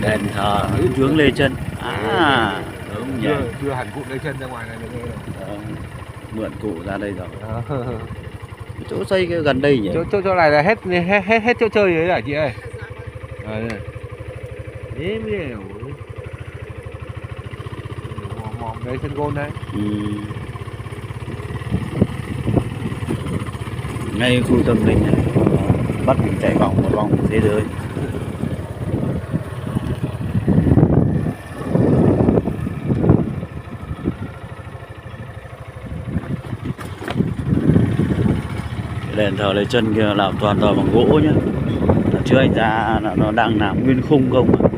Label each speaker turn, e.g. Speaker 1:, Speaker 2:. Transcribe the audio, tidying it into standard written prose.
Speaker 1: Đền thờ Vướng Lê Chân. À, đúng nhỉ.
Speaker 2: Chưa hẳn cụ Lê Chân ra ngoài này được nghe rồi.
Speaker 1: Mượn cụ ra đây rồi. Chỗ xây cái gần đây nhỉ?
Speaker 2: Chỗ này là hết chỗ chơi đấy hả chị ơi? Thế mới hiểu. Mòm đấy sân gôn đấy.
Speaker 1: Ngay khu tâm linh này, bắt mình chạy vòng một vòng thế giới. Đền thờ Lê Chân kia làm toàn bằng gỗ nhá, chưa ảnh ra là nó đang làm nguyên khung không à.